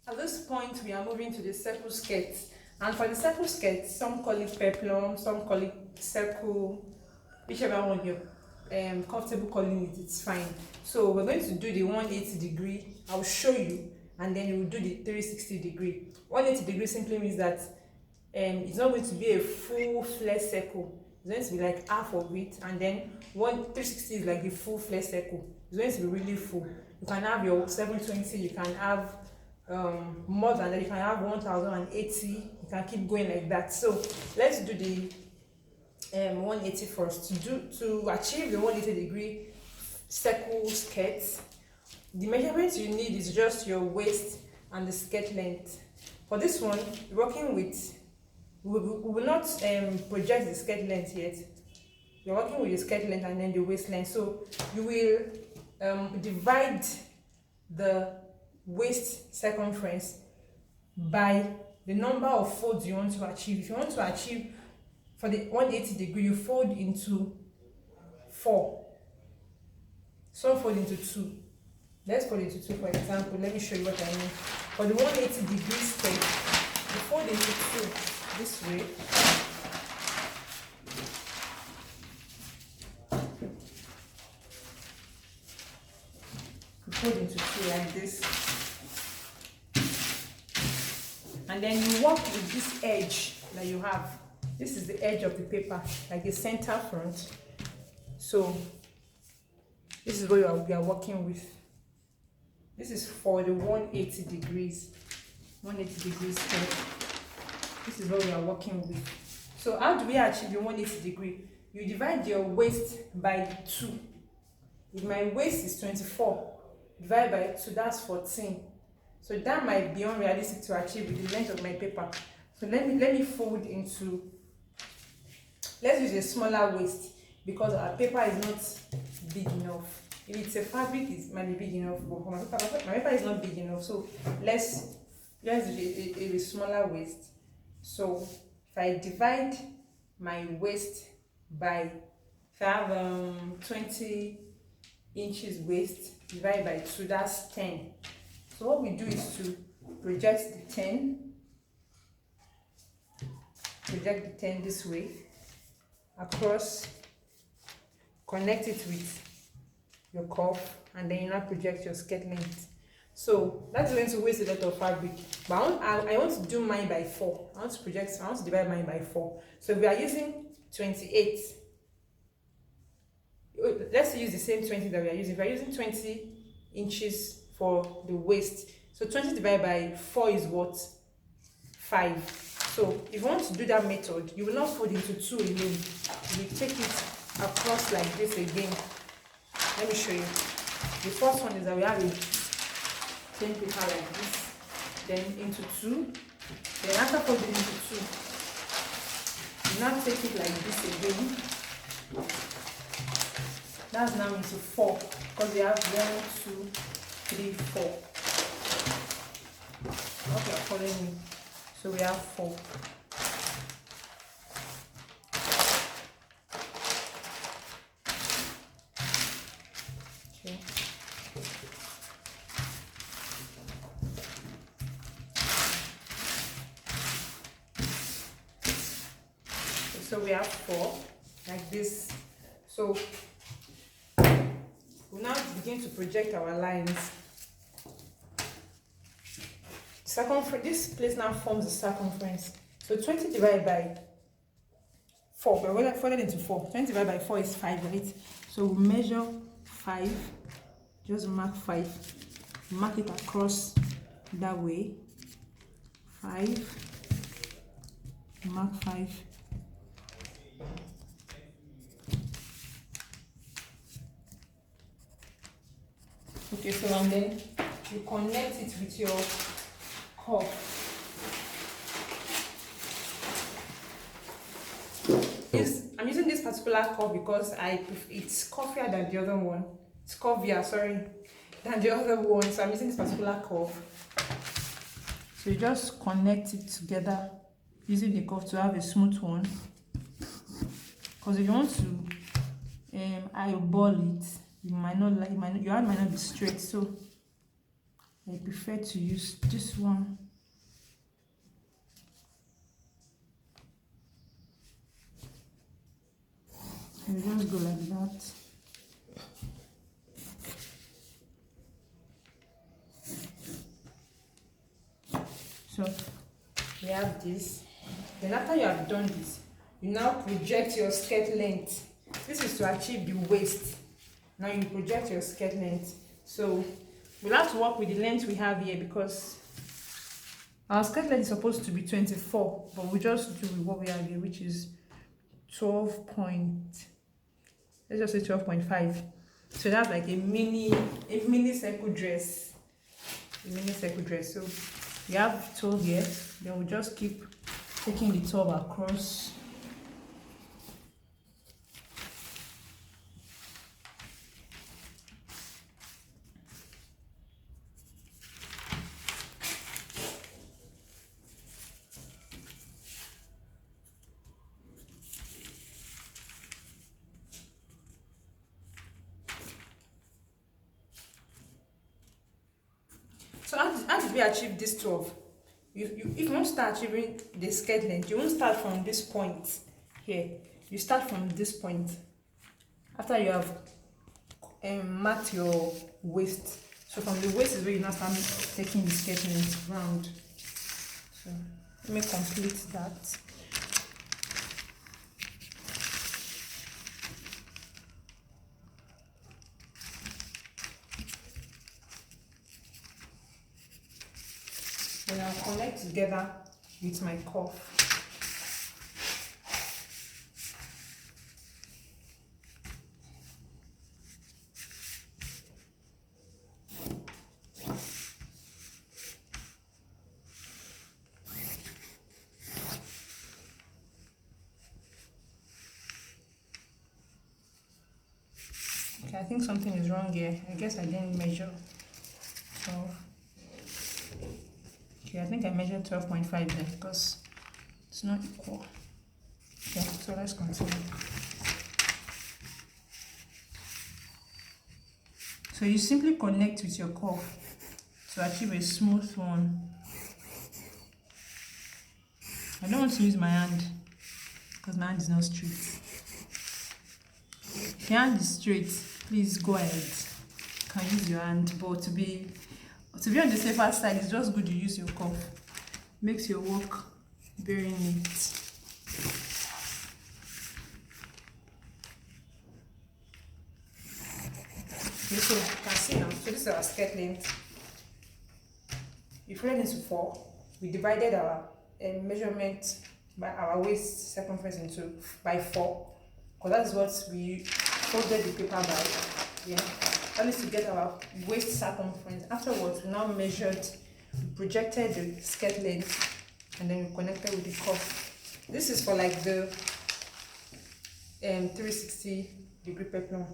At this point, we are moving to the circle skirt. And for the circle skirt, some call it peplum, some call it circle, whichever one you're comfortable calling it, it's fine. So we're going to do the 180-degree. I'll show you, and then you will do the 360-degree. 180-degree simply means that it's not going to be a full flare circle. It's going to be like half of it, and then 360 is like the full flare circle. It's going to be really full. You can have your 720, you can have more than that, you can have 1080, you can keep going like that. So let's do the 180 first. To achieve the 180-degree circle skirt, the measurements you need is just your waist and the skirt length. For this one, working with, we will not project the skirt length yet. You're working with the skirt length and then the waist length. So you will divide the waist circumference by the number of folds you want to achieve. If you want to achieve for the 180-degree, you fold into 4. Some fold into 2. Let's fold into 2 for example. Let me show you what I mean. For the 180-degree skirt, you fold into 2 this way. You fold into 2 like this. And then you work with this edge that you have. This is the edge of the paper, like the center front. So this is what we are working with. This is for the 180 degrees. 180 degrees skirt. This is what we are working with. So how do we achieve the 180 degree? You divide your waist by 2. If my waist is 24, divide by 2, that's 14. So that might be unrealistic to achieve with the length of my paper. So let me fold into, let's use a smaller waist because our paper is not big enough. If it's a fabric, it might be big enough, but for my paper is not big enough. So let's do a smaller waist. So if I divide my waist by, if I have 20 inches waist, divide by 2, that's 10. So what we do is to project the 10, this way, across, connect it with your cuff, and then you now project your skirt length. So that's going to waste a lot of fabric. But I want to do mine by 4. I want to divide mine by 4. So if we are using 28, let's use the same 20 that we are using. If we are using 20 inches for the waist, so 20 divided by 4 is what? 5. So if you want to do that method, you will not fold into 2 alone. You will take it across like this again. Let me show you. The first one is that we have a plain paper like this, then into 2, then after folding into 2, you now take it like this again. That's now into 4 because we have 1, 2, 3, 4. I hope you are following me. So we have 4. Okay. So we have 4 like this. So we'll now begin to project our lines. This place now forms the circumference. So 20 divided by 4, we're going to fold it into 4. 20 divided by 4 is 5, right? So we'll measure 5, just mark 5, mark it across that way. 5, mark 5. Okay, so and then you connect it with your cuff. I'm using this particular cuff because it's curvier than the other one. It's curvier, sorry, than the other one. So I'm using this particular cuff. So you just connect it together using the cuff to have a smooth one. Because if you want to eyeball it, your hand might not be straight. So I prefer to use this one. I just go like that. So we have this. Then after you have done this, you now project your skirt length. This is to achieve the waist. Now you project your skirt length. So we'll have to work with the length we have here because our skirt length is supposed to be 24, but we just do what we have here, which is 12 point, let's just say 12.5. So that's like a mini circle dress. A mini circle dress. So we have 12 here, then we just keep taking the 12 across. So how did we achieve this 12? If you want to start achieving the skirt length, you won't start from this point here. You start from this point. After you have marked your waist. So from the waist is where you now start taking the skirt length round. So let me complete that. Then I'll connect together with my cuff. Okay, I think something is wrong here. I guess I didn't measure 12. Okay, I think I measured 12.5 then because it's not equal. Okay, so let's continue. So you simply connect with your cuff to achieve a smooth one. I don't want to use my hand because my hand is not straight. If your hand is straight, please go ahead. You can use your hand, but to be on the safer side, it's just good to use your cuff. Makes your work very neat. Okay, so you can see now. So this is our skirt length. If we folded into 4, we divided our measurement by our waist circumference by 4, because that is what we folded the paper by. Yeah. That is to get our waist circumference. Afterwards, we now measured, we projected the skirt length, and then we connected with the cuff. This is for like the 360 degree peplum.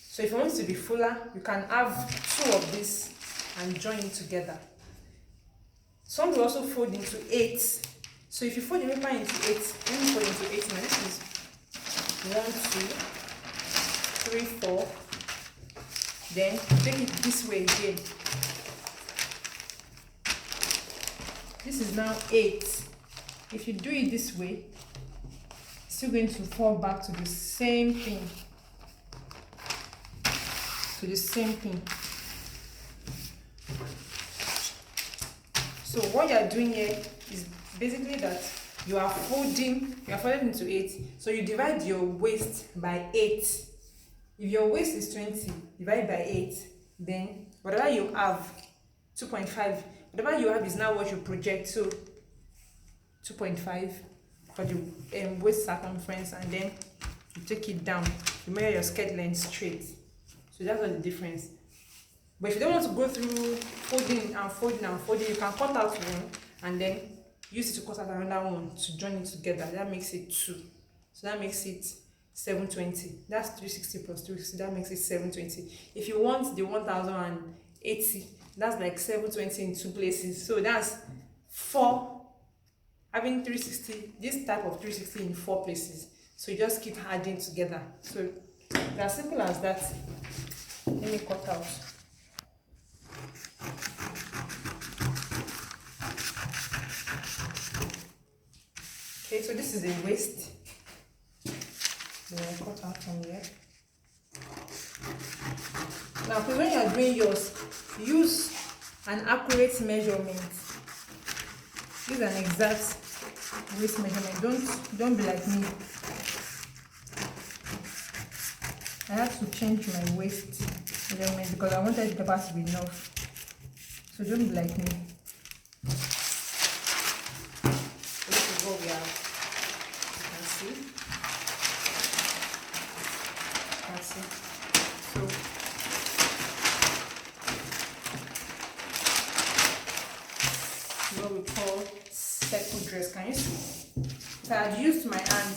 So if you want it to be fuller, you can have 2 of this and join it together. Some will also fold into 8. So if you fold the paper into 8, let me fold into 8 now. This is 1, 2, 3, 4. Then take it this way again. This is now 8. If you do it this way, it's still going to fall back to the same thing. So what you are doing here is basically that you are folding into 8. So you divide your waist by 8. If your waist is 20, divide by 8, then whatever you have, 2.5, whatever you have is now what you project. So 2.5 for the waist circumference, and then you take it down. You measure your skirt length straight. So that's what the difference. But if you don't want to go through folding and folding, you can cut out one and then use it to cut out another one to join it together. That makes it 2. So that makes it 720. That's 360 plus 360. That makes it 720. If you want the 1080, that's like 720 in 2 places. So that's 4. Having 360, this type of 360 in 4 places. So you just keep adding together. So it's as simple as that. Let me cut out. Okay, so this is a waist. Then I cut out from here. Now, please, when you are doing yours, use an accurate measurement. Use an exact waist measurement. Don't be like me. I had to change my waist measurement because I wanted the paper to be enough. So don't be like me. So this is what we have. You can see. That's it. So what we call circle dress. Can you see? If I had used my hand,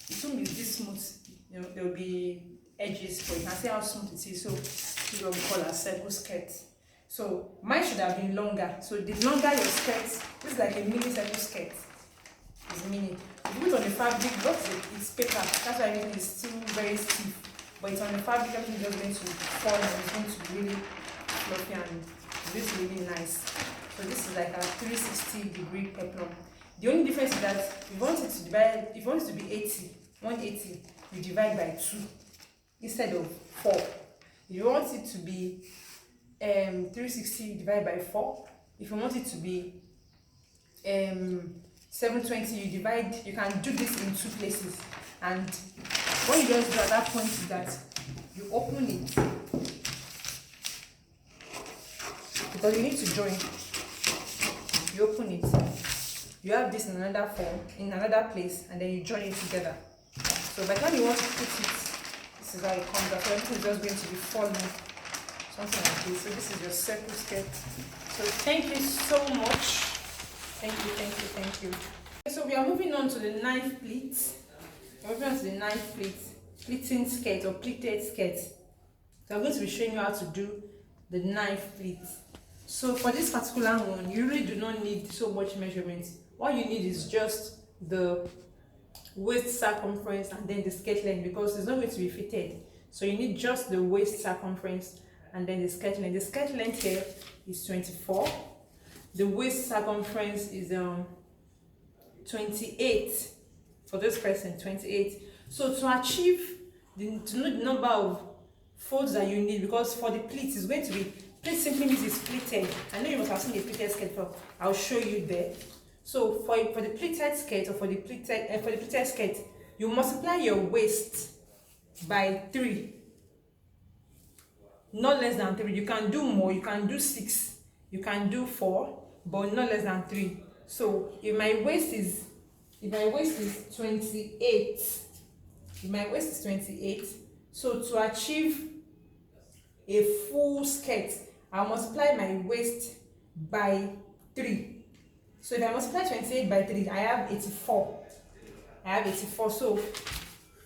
it won't be this smooth. You know, there will be edges, but you can see how smooth it is. So this is what we call a circle skirt. So mine should have been longer. So the longer your skirt, this is like a mini circle skirt. It's mini. If you put on the fabric, it's paper. That's why everything is still very stiff. But it's on the fabric, everything is just going to fall and it's going to be really fluffy and it's really nice. So this is like a 360-degree peplum. The only difference is that if you want it to divide, if you want it to be 180, you divide by 2 instead of 4. If you want it to be 360, you divide by 4. If you want it to be 720, you can do this in 2 places. And what you just do at that point is that you open it because you need to join. You open it, you have this in another form, in another place, and then you join it together. So by the time you want to put it, this is how it comes out. So everything is just going to be falling, something like this. So this is your circle skirt. So thank you so much. Thank you. So we are moving on to the knife pleat. We're moving on to the knife pleat, pleating skirt or pleated skirt. So I'm going to be showing you how to do the knife pleat. So for this particular one, you really do not need so much measurement. What you need is just the waist circumference and then the skirt length, because it's not going to be fitted. So you need just the waist circumference and then the skirt length. The skirt length here is 24. The waist circumference is 28 for this person, 28. So to achieve to know the number of folds that you need, because for the pleat it's going to be, pleat simply means it's pleated. I know you must have seen a pleated skirt before. I'll show you there. So for the pleated skirt or for the pleated skirt, you multiply your waist by 3, not less than 3. You can do more, you can do 6, you can do 4, but not less than 3. So if my waist is 28, so to achieve a full skirt, I'll multiply my waist by 3. So if I multiply 28 by 3, I have 84. So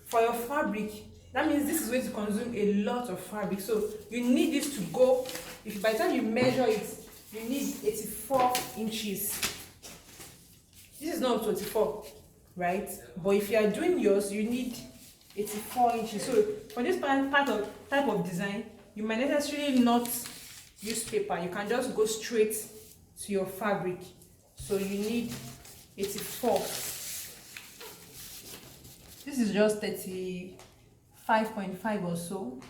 for your fabric, that means this is going to consume a lot of fabric. So you need this to go, if by the time you measure it, you need 84 inches. This is not 24, right? But if you are doing yours, you need 84 inches. So for this type of design, you might necessarily not use paper. You can just go straight to your fabric. So you need 84. This is just 35.5 or so.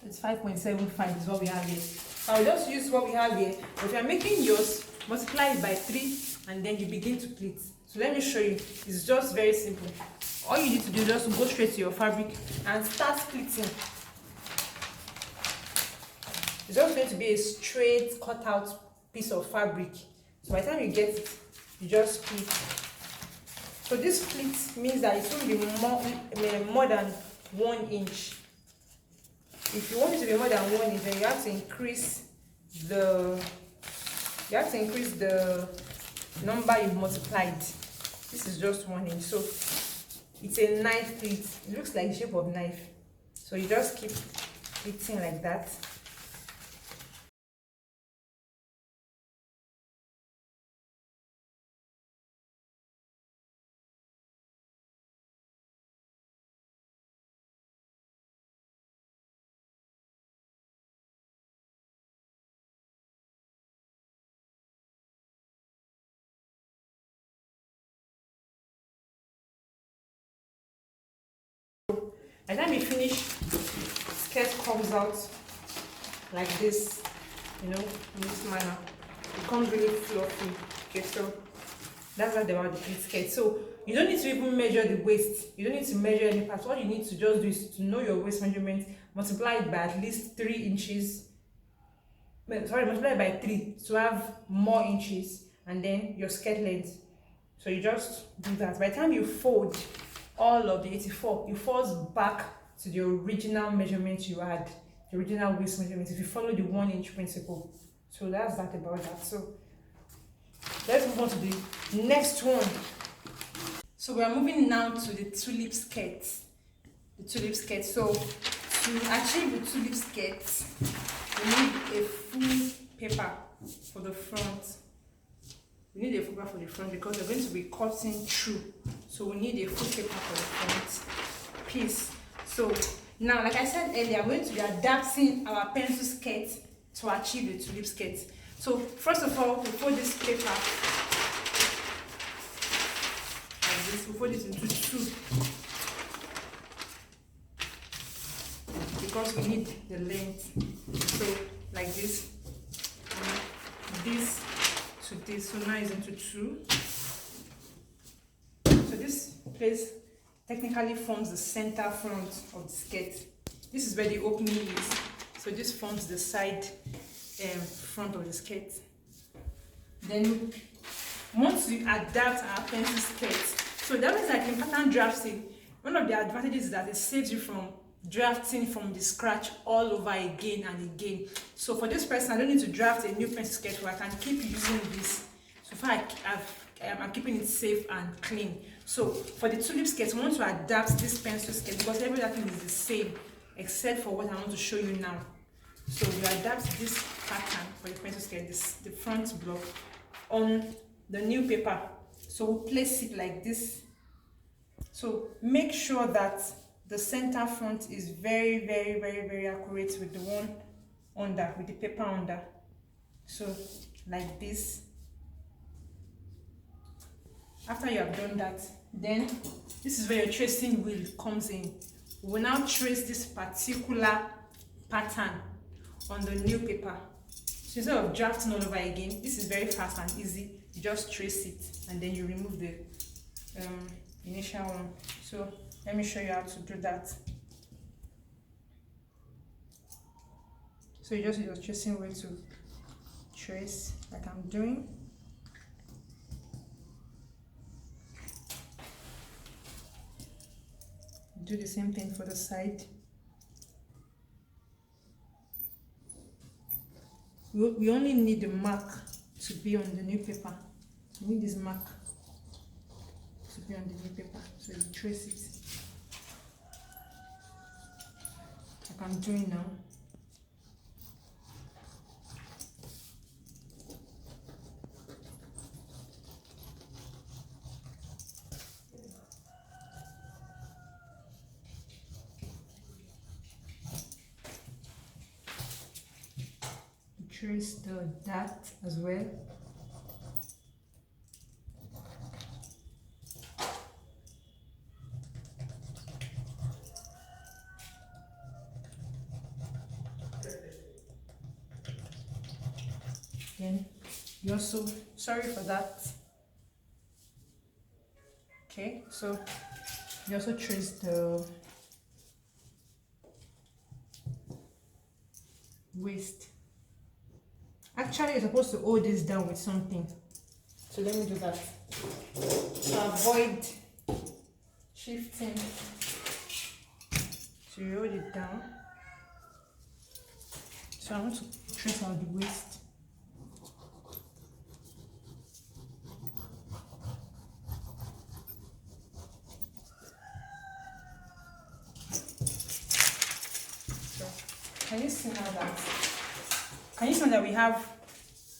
It's 5.75 is what we have here. I'll just use what we have here. But if you're making yours, multiply it by 3 and then you begin to pleat. So let me show you. It's just very simple. All you need to do is just go straight to your fabric and start pleating. It's just going to be a straight cut out piece of fabric. So by the time you get it, you just pleat. So this pleat means that it won't be more than 1 inch. If you want it to be more than 1 inch, then you have to increase the number you've multiplied. This is just 1 inch. So it's a knife pleat. It looks like the shape of knife. So you just keep pleating like that. By the time you finish, skirt comes out like this, you know, in this manner. It becomes really fluffy. Okay, so that's what about the pleat skirt. So you don't need to even measure the waist. You don't need to measure any part. All you need to just do is to know your waist measurement, multiply it by at least 3 inches. Multiply it by 3 to have more inches, and then your skirt length. So you just do that. By the time you fold all of the 84, it falls back to the original measurement you had, the original waist measurement, if you follow the 1 inch principle. So that's that about that. So let's move on to the next one. So we are moving now to the tulip skirt. The tulip skirt. So to achieve the tulip skirt, we need a full paper for the front. We need a full paper for the front because we're going to be cutting through. So we need a full paper for the front piece. So now, like I said earlier, we're going to be adapting our pencil skirt to achieve the tulip skirt. So first of all, we fold this paper like this. We fold it into 2 because we need the length. So like this, this to this. So now it's into 2. So this place technically forms the center front of the skirt. This is where the opening is. So this forms the side front of the skirt. Then once we adapt our pencil skirt, so that means like in pattern drafting, one of the advantages is that it saves you from drafting from the scratch all over again and again. So for this person, I don't need to draft a new pencil skirt where I can keep using this. So far I'm keeping it safe and clean. So for the tulip skirt, we want to adapt this pencil skirt because everything is the same except for what I want to show you now. So we adapt this pattern for the pencil skirt, the front block, on the new paper. So we'll place it like this. So make sure that the center front is very, very, very, very accurate with the one under, with the paper under. So like this. After you have done that, then this is where your tracing wheel comes in. We will now trace this particular pattern on the new paper. So instead of drafting all over again, this is very fast and easy. You just trace it and then you remove the initial one. So let me show you how to do that. So you just use your tracing wheel to trace like I'm doing. Do the same thing for the side. We only need the mark to be on the new paper. We need this mark to be on the new paper. So you trace it like I'm doing now. Trace the dot as well. Then you also, sorry for that. Okay, so you also trace the waist. Actually, you're supposed to hold this down with something. So let me do that. To avoid shifting. So you hold it down. So I want to trace out the waist. So can you see now that? Can you see that we have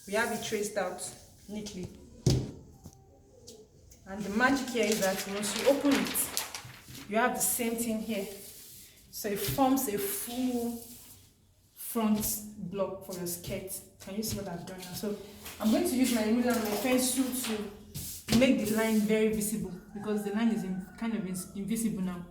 it traced out neatly? And the magic here is that once you open it, you have the same thing here. So it forms a full front block for your skirt. Can you see what I've done now? So I'm going to use my ruler and my pencil to make the line very visible because the line is kind of invisible now.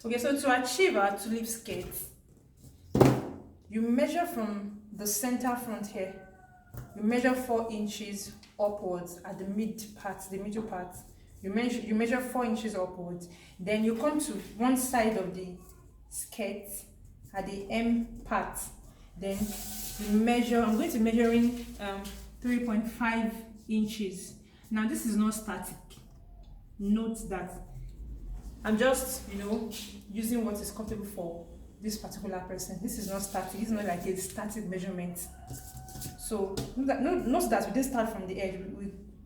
Okay, so to achieve our tulip skirt, you measure from the center front here. You measure 4 inches upwards at the middle part. You measure 4 inches upwards. Then you come to one side of the skirt at the M part. Then you measure. I'm going to measuring 3.5 inches. Now this is not static. Note that I'm just, using what is comfortable for this particular person. This is not static. It's not like a static measurement. So note that we didn't start from the edge.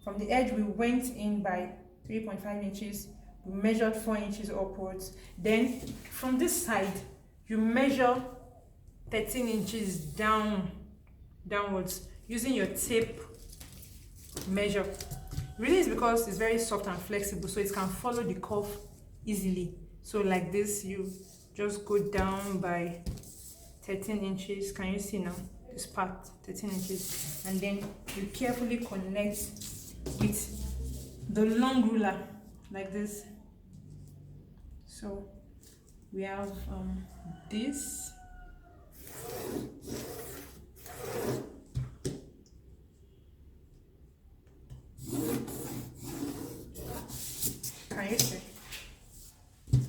From the edge we went in by 3.5 inches. We measured 4 inches upwards. Then from this side you measure 13 inches downwards using your tape measure. Really, it's because it's very soft and flexible, so it can follow the curve easily. So like this, you just go down by 13 inches. Can you see now? This part, 13 inches. And then you carefully connect with the long ruler like this. So we have this. Can you see?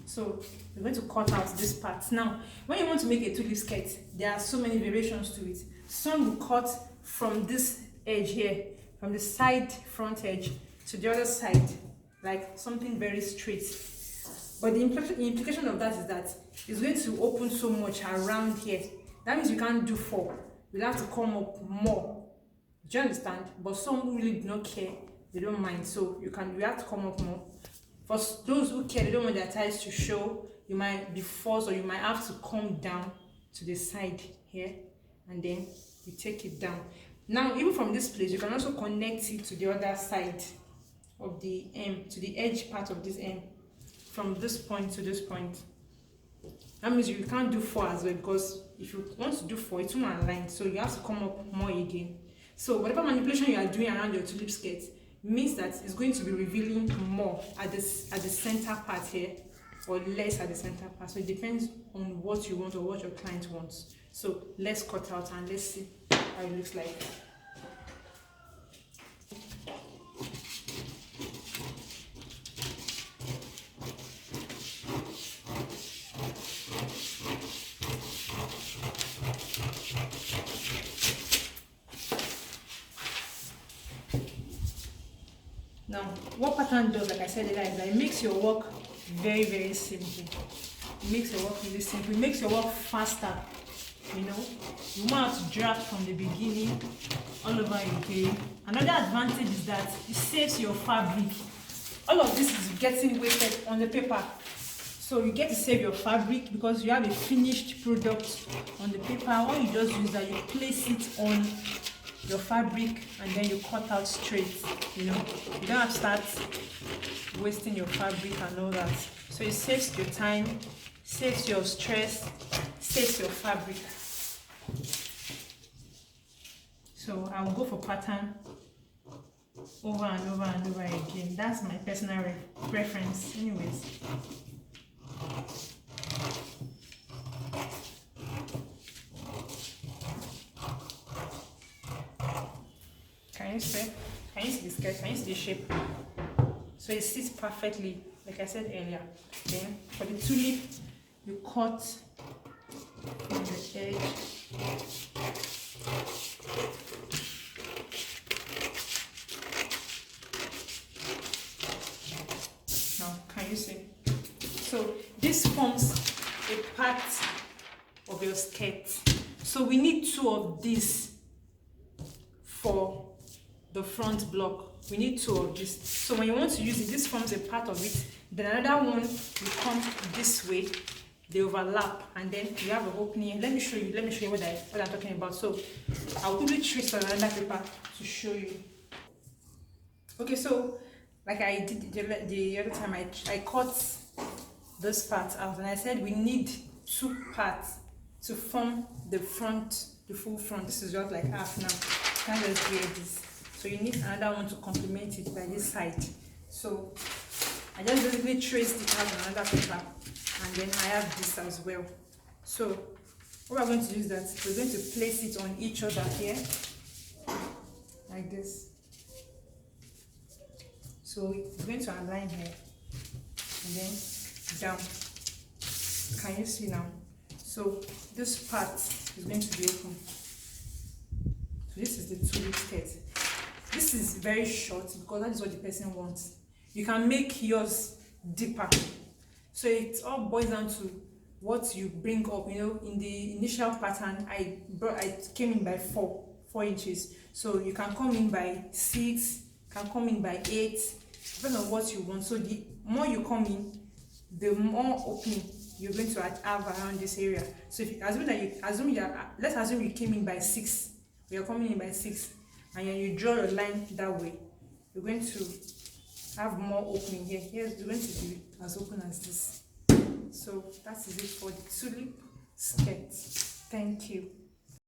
So we're going to cut out this part. Now, when you want to make a tulip skirt, there are so many variations to it. Some will cut from this edge here, from the side front edge to the other side, like something very straight. But the implication of that is that it's going to open so much around here. That means you can't do 4. You'll have to come up more. Do you understand? But some who really do not care, they don't mind. So you have to come up more. For those who care, they don't want their ties to show, you might be forced, or you might have to come down to the side here, and then you take it down. Now, even from this place, you can also connect it to the other side of the M, to the edge part of this M, from this point to this point. That means you can't do 4 as well, because if you want to do 4, it's not aligned, so you have to come up more again. So whatever manipulation you are doing around your tulip skirt means that it's going to be revealing more at the center part here, or less at the center part. So it depends on what you want or what your client wants. So let's cut out and let's see how it looks like. Now, what pattern does, like I said earlier, is that it makes your work very, very simple. It makes your work really simple. It makes your work faster. You won't have to drag from the beginning all over again. Another advantage is that it saves your fabric. All of this is getting wasted on the paper. So you get to save your fabric because you have a finished product on the paper. All you just do is that you place it on your fabric and then you cut out straight. You don't have to start wasting your fabric and all that. So it saves your time, saves your stress, saves your fabric. So I'll go for pattern over and over and over again. That's my personal preference anyways. Can you see? Can you see the skirt? Can you see the shape? So it sits perfectly, like I said earlier. Then for the tulip, you cut from the edge. Now, can you see? So this forms a part of your skirt. So we need 2 of these for the front block. We need 2 of this. So when you want to use it, this forms a part of it. Then another one will come this way they overlap, and then you have an opening. Let me show you what I'm talking about. So I'll quickly trace on another paper to show you. Okay, so like I did the other time, I cut this part out, and I said we need 2 parts to form the front, the full front. This is just like half now. You can't just wear this, so you need another one to complement it by this side. So I just basically traced it out on another paper, and then I have this as well. So what we're going to do is that we're going to place it on each other here, like this. So we're going to align here, and then down. Can you see now? So this part is going to be open. So this is the tulip skirt. This is very short because that is what the person wants. You can make yours deeper. So it all boils down to what you bring up. You know, in the initial pattern, I came in by 4 inches. So you can come in by 6, can come in by 8, depending on what you want. So the more you come in, the more opening you're going to have around this area. So if you assume that let's assume you came in by 6, you're coming in by 6, and then you draw your line that way, you're going to have more opening here. Here's going to be as open as this. So that is it for the tulip skirt. Thank you.